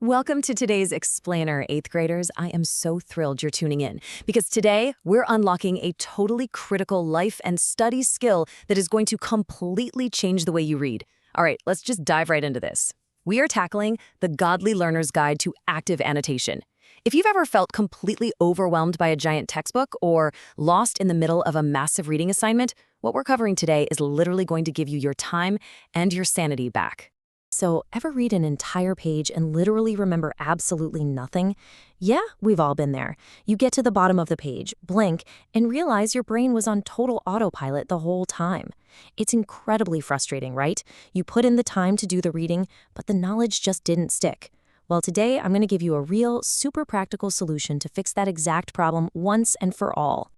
Welcome to today's Explainer, 8th graders. I am so thrilled you're tuning in because today we're unlocking a totally critical life and study skill that is going to completely change the way you read. All right, let's just dive right into this. We are tackling the Godly Learner's Guide to Active Annotation. If you've ever felt completely overwhelmed by a giant textbook or lost in the middle of a massive reading assignment, what we're covering today is literally going to give you your time and your sanity back. So, ever read an entire page and literally remember absolutely nothing? Yeah, we've all been there. You get to the bottom of the page, blink, and realize your brain was on total autopilot the whole time. It's incredibly frustrating, right? You put in the time to do the reading, but the knowledge just didn't stick. Well, today I'm going to give you a real, super practical solution to fix that exact problem once and for all.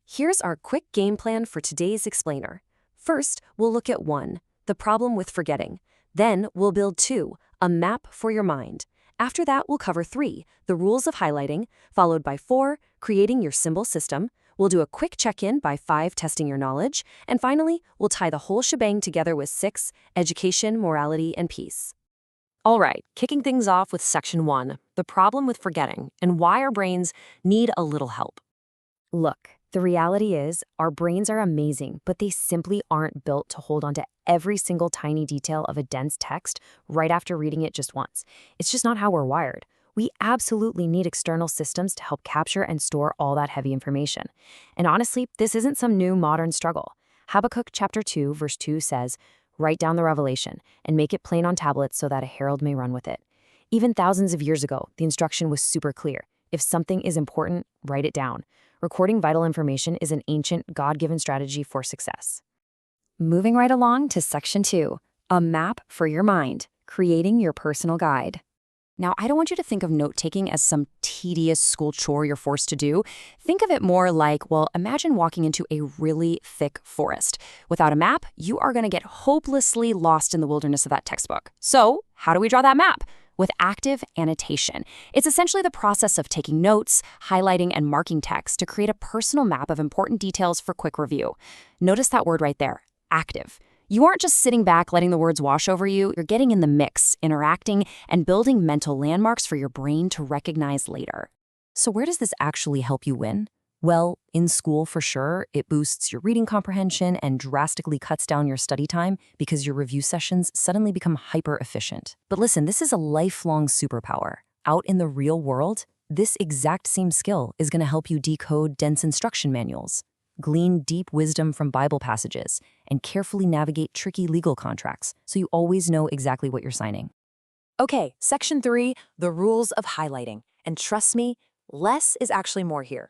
Here's our quick game plan for today's explainer. First, we'll look at 1, the problem with forgetting. Then we'll build 2, a map for your mind. After that, we'll cover 3, the rules of highlighting, followed by 4, creating your symbol system. We'll do a quick check-in by 5, testing your knowledge. And finally, we'll tie the whole shebang together with 6, education, morality, and peace. All right, kicking things off with section 1, the problem with forgetting and why our brains need a little help. Look, the reality is our brains are amazing, but they simply aren't built to hold on to every single tiny detail of a dense text right after reading it just once. It's just not how we're wired. We absolutely need external systems to help capture and store all that heavy information. And honestly, this isn't some new modern struggle. Habakkuk chapter 2, verse 2 says, "Write down the revelation and make it plain on tablets so that a herald may run with it." Even thousands of years ago, the instruction was super clear. If something is important, write it down. Recording vital information is an ancient, God-given strategy for success. Moving right along to section 2, a map for your mind, creating your personal guide. Now, I don't want you to think of note-taking as some tedious school chore you're forced to do. Think of it more like, well, imagine walking into a really thick forest. Without a map, you are going to get hopelessly lost in the wilderness of that textbook. So, how do we draw that map? With active annotation. It's essentially the process of taking notes, highlighting, and marking text to create a personal map of important details for quick review. Notice that word right there, active. You aren't just sitting back letting the words wash over you, you're getting in the mix, interacting, and building mental landmarks for your brain to recognize later. So where does this actually help you win? Well, in school for sure, it boosts your reading comprehension and drastically cuts down your study time because your review sessions suddenly become hyper-efficient. But listen, this is a lifelong superpower. Out in the real world, this exact same skill is going to help you decode dense instruction manuals, glean deep wisdom from Bible passages, and carefully navigate tricky legal contracts so you always know exactly what you're signing. Okay, section 3, the rules of highlighting. And trust me, less is actually more here.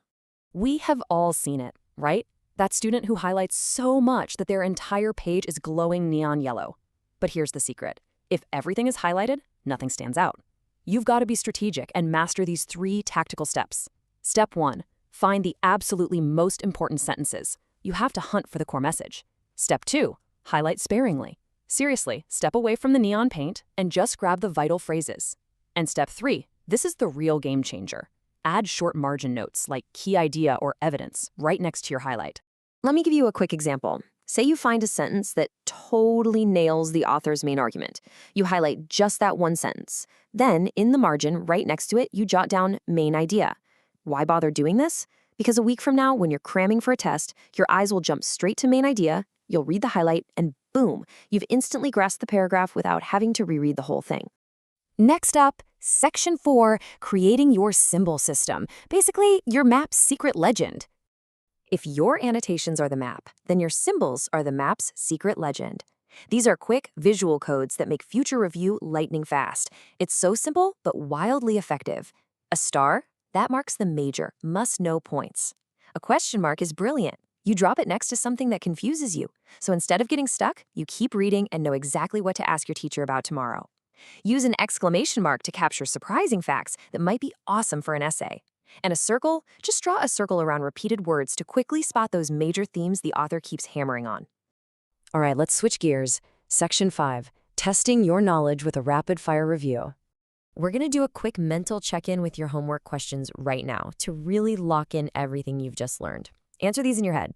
We have all seen it, right? That student who highlights so much that their entire page is glowing neon yellow. But here's the secret. If everything is highlighted, nothing stands out. You've got to be strategic and master these 3 tactical steps. Step 1, find the absolutely most important sentences. You have to hunt for the core message. Step 2, highlight sparingly. Seriously, step away from the neon paint and just grab the vital phrases. And step 3, this is the real game changer. Add short margin notes like key idea or evidence right next to your highlight. Let me give you a quick example. Say you find a sentence that totally nails the author's main argument. You highlight just that one sentence. Then, in the margin right next to it, you jot down main idea. Why bother doing this? Because a week from now, when you're cramming for a test, your eyes will jump straight to main idea, you'll read the highlight, and boom, you've instantly grasped the paragraph without having to reread the whole thing. Next up, section 4, creating your symbol system. Basically, your map's secret legend. If your annotations are the map, then your symbols are the map's secret legend. These are quick visual codes that make future review lightning fast. It's so simple, but wildly effective. A star, that marks the major, must-know points. A question mark is brilliant. You drop it next to something that confuses you. So instead of getting stuck, you keep reading and know exactly what to ask your teacher about tomorrow. Use an exclamation mark to capture surprising facts that might be awesome for an essay. And a circle, just draw a circle around repeated words to quickly spot those major themes the author keeps hammering on. All right, let's switch gears. Section 5, testing your knowledge with a rapid-fire review. We're going to do a quick mental check-in with your homework questions right now to really lock in everything you've just learned. Answer these in your head.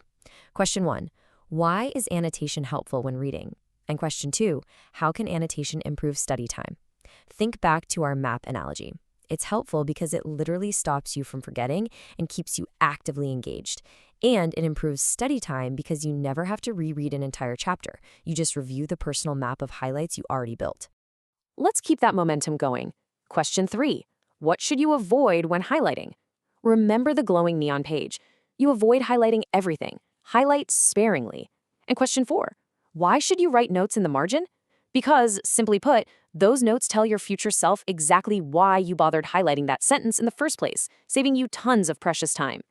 Question 1, why is annotation helpful when reading? And question 2, how can annotation improve study time? Think back to our map analogy. It's helpful because it literally stops you from forgetting and keeps you actively engaged. And it improves study time because you never have to reread an entire chapter. You just review the personal map of highlights you already built. Let's keep that momentum going. Question 3. What should you avoid when highlighting? Remember the glowing neon page. You avoid highlighting everything. Highlight sparingly. And question 4. Why should you write notes in the margin? Because, simply put, those notes tell your future self exactly why you bothered highlighting that sentence in the first place, saving you tons of precious time.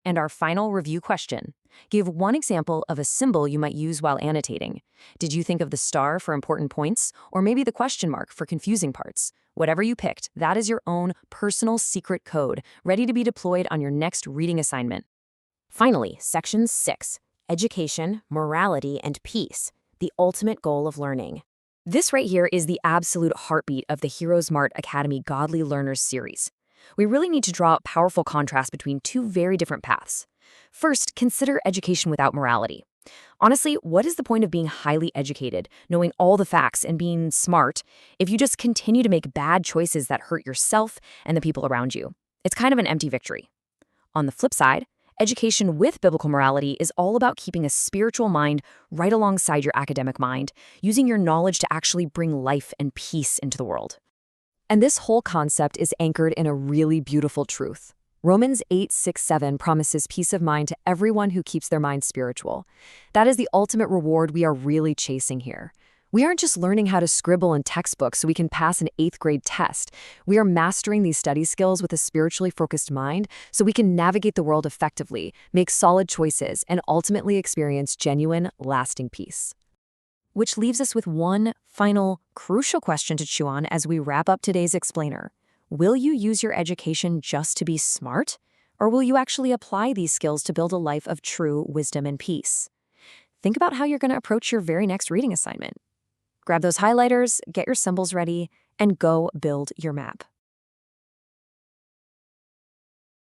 And our final review question. Give one example of a symbol you might use while annotating. Did you think of the star for important points, or maybe the question mark for confusing parts? Whatever you picked, that is your own personal secret code, ready to be deployed on your next reading assignment. Finally, Section 6, Education, Morality, and Peace, the ultimate goal of learning. This right here is the absolute heartbeat of the HeroesmartAcademy Godly Learners series. We really need to draw a powerful contrast between two very different paths. First, consider education without morality. Honestly, what is the point of being highly educated, knowing all the facts, and being smart if you just continue to make bad choices that hurt yourself and the people around you? It's kind of an empty victory. On the flip side, education with biblical morality is all about keeping a spiritual mind right alongside your academic mind, using your knowledge to actually bring life and peace into the world. And this whole concept is anchored in a really beautiful truth. Romans 8:6-7 promises peace of mind to everyone who keeps their mind spiritual. That is the ultimate reward we are really chasing here. We aren't just learning how to scribble in textbooks so we can pass an 8th grade test. We are mastering these study skills with a spiritually focused mind so we can navigate the world effectively, make solid choices, and ultimately experience genuine, lasting peace. Which leaves us with one final, crucial question to chew on as we wrap up today's explainer. Will you use your education just to be smart? Or will you actually apply these skills to build a life of true wisdom and peace? Think about how you're going to approach your very next reading assignment. Grab those highlighters, get your symbols ready, and go build your map.